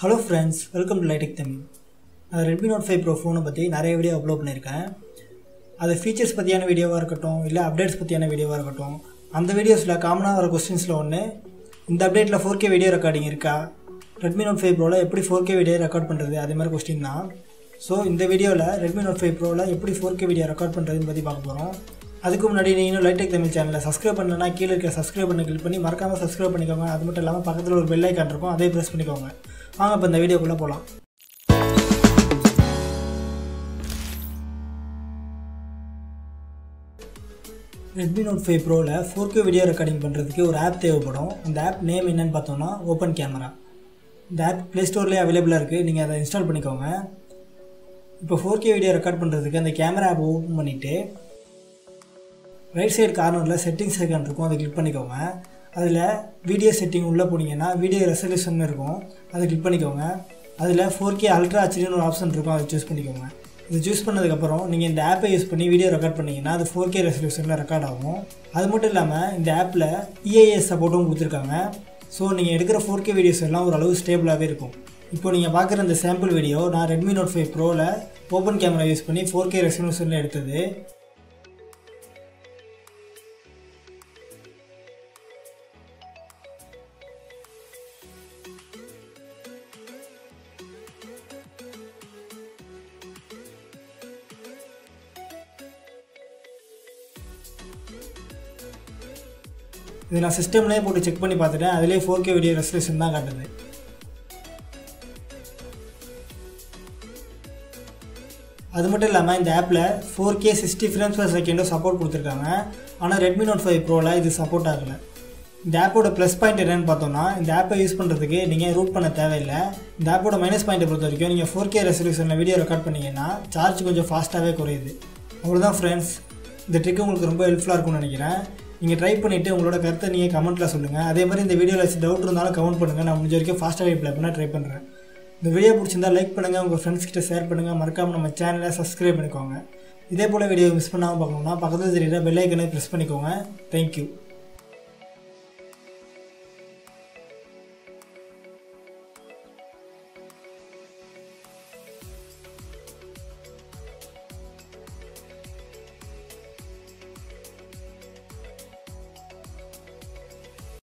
Hello friends, welcome to Lightech Tamil. நான் Redmi Note 5 Pro phone பத்தி நிறைய video upload பண்ணிருக்கேன். அது ஃபீச்சர்ஸ் பத்தியான வீடியோவா இருக்கட்டும் இல்ல அப்டேட்ஸ் பத்தியான வீடியோவா இருக்கட்டும். அந்த வீடியோஸ்ல காமனா வர क्वेश्चंसல ஒன்னு இந்த அப்டேட்ல 4K வீடியோ ரெக்கார்டிங் இருக்கா? Redmi Note 5 Proல எப்படி 4K வீடியோ ரெக்கார்ட் பண்றது? அதே மாதிரி क्वेश्चन தான். சோ இந்த வீடியோல Redmi Note 5 Proல எப்படி 4K வீடியோ ரெக்கார்ட் பண்றதுன்னு பத்தி பார்க்க போறோம். அதுக்கு முன்னாடி நீங்க Lightech Tamil சேனலை சப்ஸ்கிரைப் பண்ணலனா கீழ இருக்க சப்ஸ்கிரைப் பட்டனை கிளிக் பண்ணி மறக்காம சப்ஸ்கிரைப் பண்ணிக்கோங்க. அது மட்டும் இல்லாம பக்கத்துல ஒரு பெல் ஐகான் இருக்கும். அதையும் பிரஸ் பண்ணிக்கோங்க. வாங்க இப்ப இந்த வீடியோக்குள்ள போலாம். Redmi Note 5 Proல 4K video recording பண்றதுக்கு ஒரு ஆப் தேவைப்படும். அந்த ஆப் நேம் என்னன்னு பார்த்தோம்னா ஓபன் கேமரா. இந்த ஆப் Play Storeலயே அவேilable இருக்கு. நீங்க அதை இன்ஸ்டால் பண்ணிக்கோங்க. இப்போ 4K வீடியோ ரெக்கார்ட் பண்றதுக்கு அந்த கேமரா ஆப் ஓபன் பண்ணிட்டு ரைட் சைடு கார்னர்ல செட்டிங்ஸ் ஐகான் இருக்கும். அதை கிளிக் பண்ணிக்கோங்க. அதில் வீடியோ செட்டிங் உள்ளே போனீங்கன்னா வீடியோ ரெசல்யூஷன் இருக்கும். அதை கிளிக் பண்ணிக்கோங்க. அதில் 4K அல்ட்ரா ஹெச்டின்னு ஒரு ஆப்ஷன் இருக்கும். அதை சூஸ் பண்ணிக்கோங்க. இது சூஸ் பண்ணதுக்கப்புறம் நீங்கள் இந்த ஆப்பை யூஸ் பண்ணி வீடியோ ரெக்கார்ட் பண்ணிங்கன்னா அது 4K ரெசல்யூஷனில் ரெக்கார்ட் ஆகும். அது மட்டும் இல்லாமல் இந்த ஆப்பில் EIS சப்போர்ட்டும் கொடுத்துருக்காங்க. ஸோ நீங்கள் எடுக்கிற 4K வீடியோஸ் எல்லாம் ஒரு அளவு ஸ்டேபிளாகவே இருக்கும். இப்போ நீங்கள் பார்க்குற இந்த சாம்பிள் வீடியோ நான் Redmi Note 5 Proல ஓப்பன் கேமரா யூஸ் பண்ணி 4K ரெசல்யூஷனில் எடுத்தது. இது நான் சிஸ்டம்லேயே போட்டு செக் பண்ணி பார்த்துட்டேன். அதிலே 4K வீடியோ ரெசல்யூஷன் தான் காட்டுது. அது மட்டும் இல்லாமல் இந்த ஆப்பில் 4K 60 frames per second support கொடுத்துருக்காங்க. ஆனால் Redmi Note 5 Proல இது சப்போர்ட் ஆகலை. இந்த ஆப்போட ப்ளஸ் பாயிண்ட் என்னென்னு பார்த்தோம்னா இந்த ஆப்பை யூஸ் பண்ணுறதுக்கு நீங்கள் ரூட் பண்ண தேவையில்லை. இந்த ஆப்போட மைனஸ் பாயிண்ட்டை பொறுத்த வரைக்கும் நீங்கள் 4K ரெசல்யூஷனில் வீடியோ ரெக்கார்ட் பண்ணிங்கன்னா சார்ஜ் கொஞ்சம் ஃபாஸ்ட்டாகவே குறையுது. அவ்வளோதான் ஃப்ரெண்ட்ஸ். இந்த ட்ரிக் உங்களுக்கு ரொம்ப ஹெல்ப்ஃபுல்லாக இருக்கும்னு நினைக்கிறேன். நீங்கள் ட்ரை பண்ணிவிட்டு உங்களோட கருத்தை நீங்கள் கமெண்ட்டில் சொல்லுங்கள். அதே மாதிரி இந்த வீடியோவில் டவுட் இருந்தாலும் கமெண்ட் பண்ணுங்கள். நான் முடிஞ்ச வரைக்கும் ஃபாஸ்ட்டாக ரிப்ளை பண்ண ட்ரை பண்ணுறேன். இந்த வீடியோ பிடிச்சிருந்தா லைக் பண்ணுங்கள், உங்கள் ஃப்ரெண்ட்ஸ் கிட்ட ஷேர் பண்ணுங்கள். மறக்காமல் நம்ம சேனலை சப்ஸ்கிரைப் பண்ணிக்கோங்க. இதே போல் வீடியோ மிஸ் பண்ணாமல் பார்க்கணுன்னா பக்கத்தில் தெரியுற பெல் ஐக்கனை ப்ரெஸ் பண்ணிக்கோங்க. தேங்க்யூ.